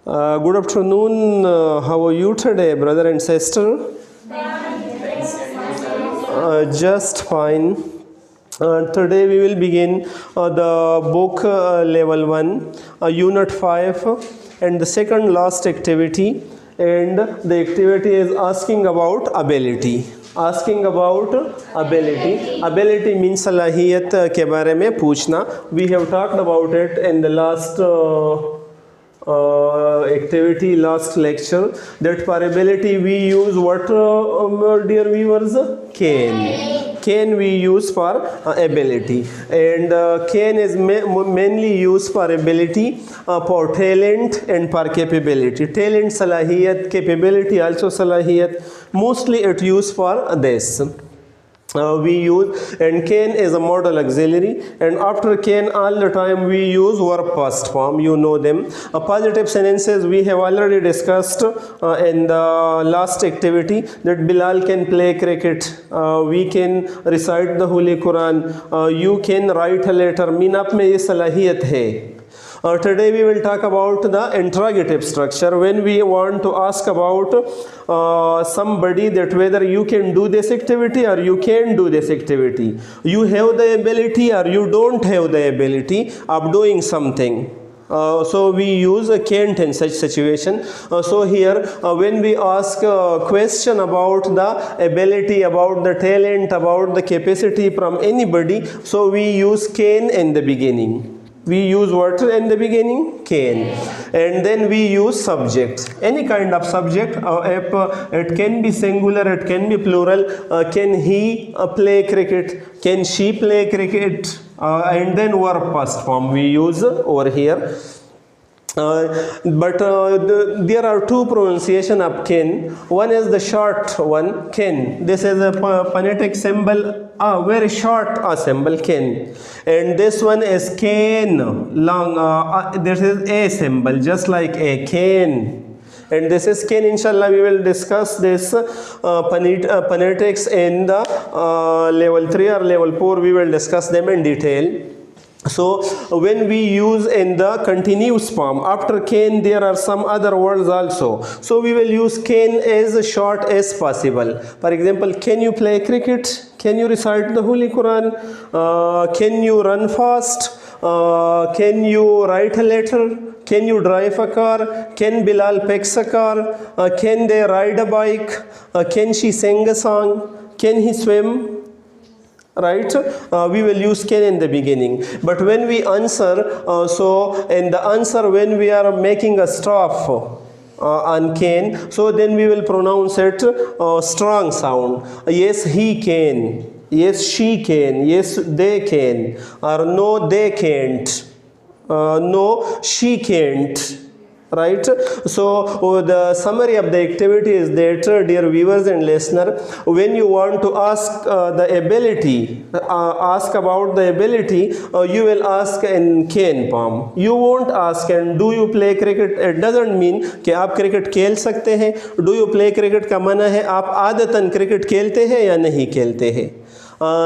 Good afternoon. How are you today, brother and sister? Just fine. Today we will begin the book level 1, unit 5, and the second last activity. And the activity is asking about ability. Asking about ability. Ability means salahiyat के बारे में पूछना. We have talked about it in the last activity, last lecture, that for ability we use what, dear viewers? Can we use for ability, and can is mainly used for ability, for talent and for capability. Talent salahiyat, capability also salahiyat. Mostly it used for this. We use, and can is a modal auxiliary, and after can all the time we use verb past form. You know them. Positive sentences we have already discussed in the last activity, that Bilal can play cricket, we can recite the Holy Quran, you can write a letter. Mean आप में ये सलाहियत है. Today we will talk about the interrogative structure. When we want to ask about somebody that whether you can do this activity or you can do this activity, you have the ability or you don't have the ability of doing something. So we use a can't in such situation. So here when we ask a question about the ability, about the talent, about the capacity from anybody, so we use can in the beginning. We use what in the beginning? Can. And then we use subject. Any kind of subject. It can be singular, it can be plural. Can he play cricket? Can she play cricket? And then verb past form we use over here. But there are two pronunciation of can. One is the short one, can. This is a phonetic symbol, very short symbol, can. And this one is can, long. This is a symbol, just like a can. And this is can. Inshallah, we will discuss this phonetics in the level 3 or level 4. We will discuss them in detail. So when we use in the continuous form, after can there are some other words also. So we will use can as short as possible. For example, can you play cricket? Can you recite the Holy Quran? Can you run fast? Can you write a letter? Can you drive a car? Can Bilal fix a car? Can they ride a bike? Can she sing a song? Can he swim? Right? We will use can in the beginning. But when we answer, so in the answer when we are making a stop on can, so then we will pronounce it strong sound. Yes, he can. Yes, she can. Yes, they can. Or no, they can't. No, she can't. Right? So the summary of the activity is that, dear viewers and listener, when you want to ask the ability, ask about the ability, you will ask in can form. You won't ask and do you play cricket. It doesn't mean कि आप cricket खेल सकते हैं. Do you play cricket का माना है आप आदतन क्रिकेट खेलते हैं या नहीं खेलते हैं.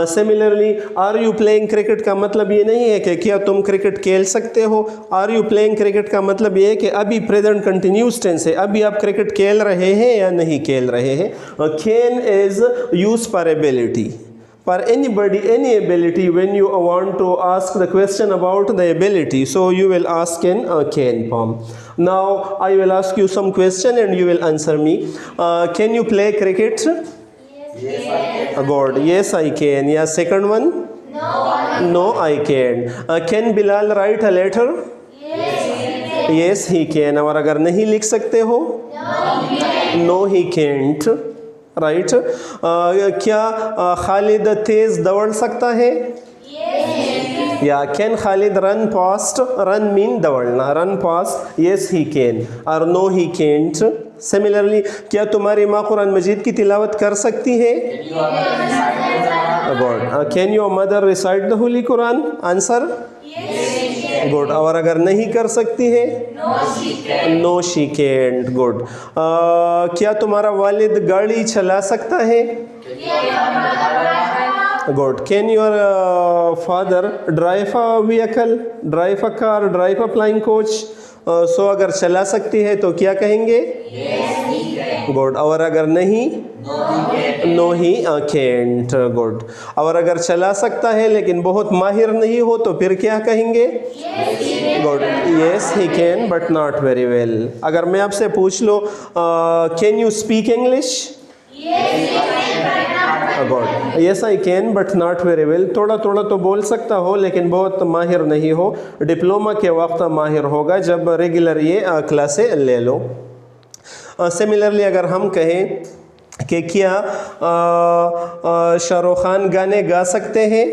Similarly, are you playing cricket का मतलब ये नहीं है कि क्या तुम क्रिकेट खेल सकते हो. आर यू प्लेइंग क्रिकेट का मतलब ये है कि अभी प्रेजेंट कंटिन्यूस टेंस है, अभी आप क्रिकेट खेल रहे हैं या नहीं खेल रहे हैं. Can is use for ability. For anybody, any ability, when you want to ask the question about the ability, so you will ask in can form. Now I will ask you some question and you will answer me. Can you play cricket? Yes, I can. Good. Yes, I can. Yeah, second one? No, I can. Can Bilal write a letter? Yes, he can. और अगर नहीं लिख सकते हो? No, he can't. Right? क्या खालिद तेज दौड़ सकता है? Yeah, can Khalid run fast? Run mean दौड़ना. Run fast. Yes, he can. Or no, he can't. Similarly, क्या तुम्हारी माँ कुरान मजीद की तिलावत कर सकती है? Good. Can your mother recite the Holy Quran? Answer? Yes. Good. और अगर नहीं कर सकती है? No, she can't. Good. क्या तुम्हारा वालिद गाड़ी चला सकता है? Good. Can your father drive a vehicle, drive a car, drive a flying coach? सो अगर चला सकती है तो क्या कहेंगे? गुड। और अगर नहीं? नो ही कैंट। गुड। और अगर चला सकता है लेकिन बहुत माहिर नहीं हो तो फिर क्या कहेंगे? Good. Yes he can but not very well. अगर मैं आपसे पूछ लो can you speak English? Good. Yes I can but not very well. थोड़ा थोड़ा तो बोल सकता हो लेकिन बहुत माहिर नहीं हो। डिप्लोमा के वक्त माहिर होगा जब रेगुलर ये क्लासें ले लो। सिमिलरली अगर हम कहें कि क्या शाहरुख खान गाने गा सकते हैं?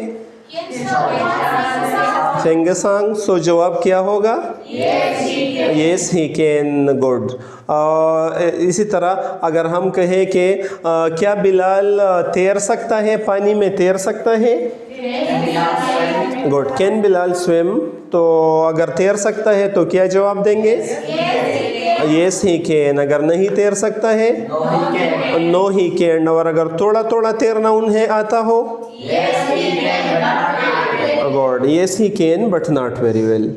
Sing song. सो जवाब क्या होगा? Yes he can. गुड। इसी तरह अगर हम कहें कि क्या बिलाल तैर सकता है, पानी में तैर सकता है? गुड। Can Bilal swim? तो अगर तैर सकता है तो क्या जवाब देंगे? Yes he can. अगर नहीं तैर सकता है? No he can. और अगर थोड़ा थोड़ा तैरना उन्हें आता हो? Good. Yes he can but not very well.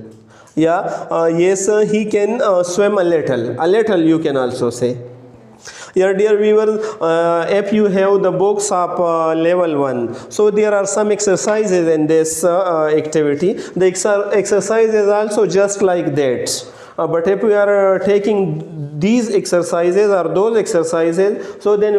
या yes he can swim a little you can also say. Yeah, dear viewers, if you have the books of level 1, so there are some exercises in this activity. The exercise is also just like that. But if we are taking these exercises or those exercises, so then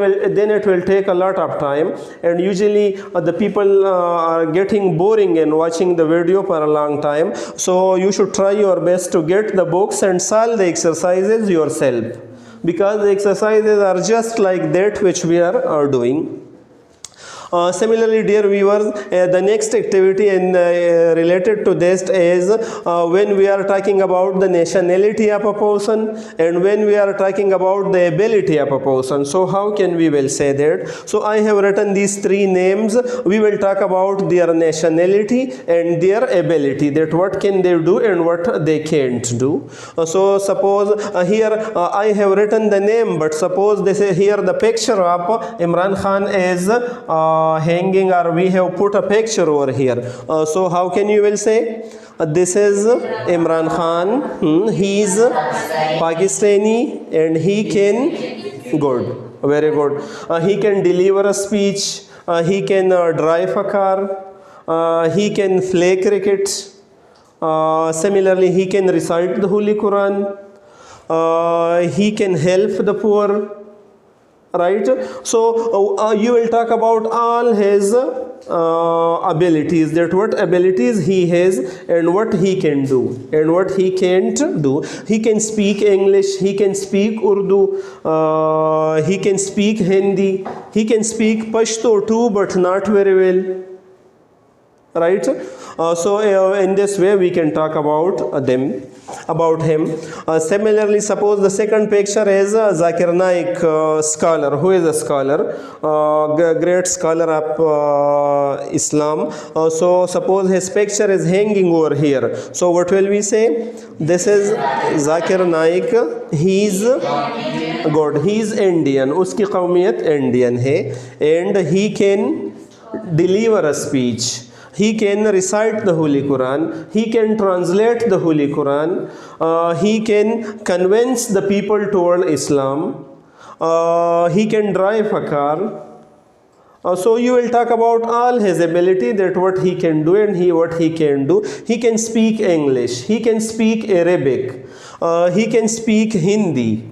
it will take a lot of time, and usually the people are getting boring in watching the video for a long time. So you should try your best to get the books and solve the exercises yourself, because the exercises are just like that which we are doing. Similarly, dear viewers, the next activity related to this is when we are talking about the nationality of a person and when we are talking about the ability of a person. So how can we will say that? So I have written these three names. We will talk about their nationality and their ability, that what can they do and what they can't do. So suppose here I have written the name, but suppose this is here the picture of Imran Khan is hanging, or we have put a picture over here. So how can you will say this is Imran Khan, he is Pakistani and he can, good, very good, he can deliver a speech, he can drive a car, he can play cricket, similarly he can recite the Holy Quran, he can help the poor. Right? So you will talk about all his abilities, that what abilities he has and what he can do and what he can't do. He can speak English, he can speak Urdu, he can speak Hindi, he can speak Pashto too, but not very well. Right? So in this way we can talk about him. Similarly, suppose the second picture is Zakir Naik, scholar. Who is a scholar? Great scholar of Islam. So suppose his picture is hanging over here. So what will we say? This is Zakir Naik. He's good. He's Indian. Uski qawmiyat Indian hai, and he can deliver a speech. He can recite the Holy Quran, he can translate the Holy Quran, he can convince the people toward Islam, he can drive a car. So you will talk about all his ability, that what he can do and what he can do. He can speak English, he can speak Arabic, he can speak Hindi,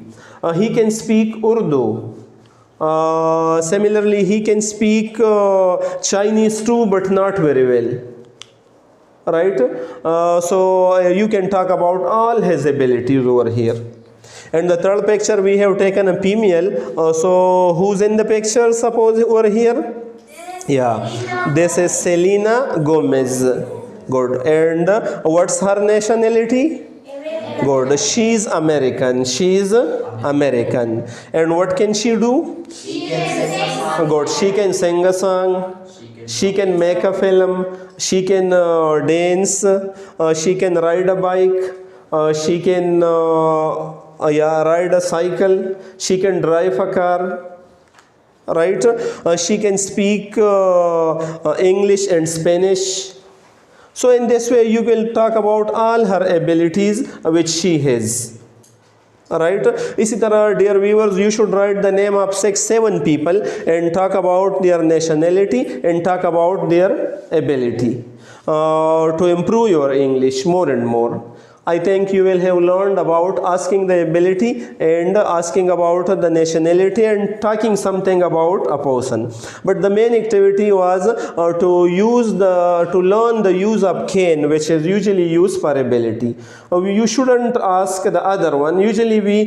he can speak Urdu. Similarly, he can speak Chinese too, but not very well. Right? So you can talk about all his abilities over here. And the third picture we have taken a female. So who's in the picture? Suppose over here. Yeah, this is Selena Gomez. Good. And what's her nationality? Good. She's American. She's American. And what can she do? Good. She can sing a song. She can make a film. She can dance. She can ride a bike. She can ride a cycle. She can drive a car. Right? She can speak English and Spanish. So in this way you will talk about all her abilities which she has. Alright, इसी तरह dear viewers, you should write the name of 6-7 people and talk about their nationality and talk about their ability to improve your English more and more. I think you will have learned about asking the ability and asking about the nationality and talking something about a person. But the main activity was to learn the use of can, which is usually used for ability. You shouldn't ask the other one. Usually we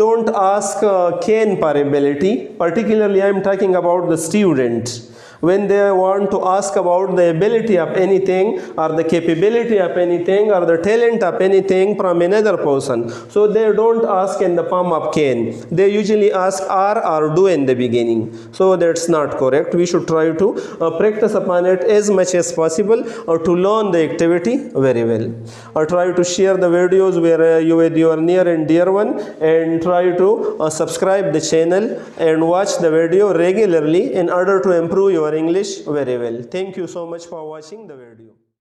don't ask can for ability. Particularly I am talking about the student. When they want to ask about the ability of anything or the capability of anything or the talent of anything from another person, so they don't ask in the form of can. They usually ask are or do in the beginning. So that's not correct. We should try to practice upon it as much as possible or to learn the activity very well. Or try to share the videos where you with your near and dear one, and try to subscribe the channel and watch the video regularly in order to improve your English very well. Thank you so much for watching the video.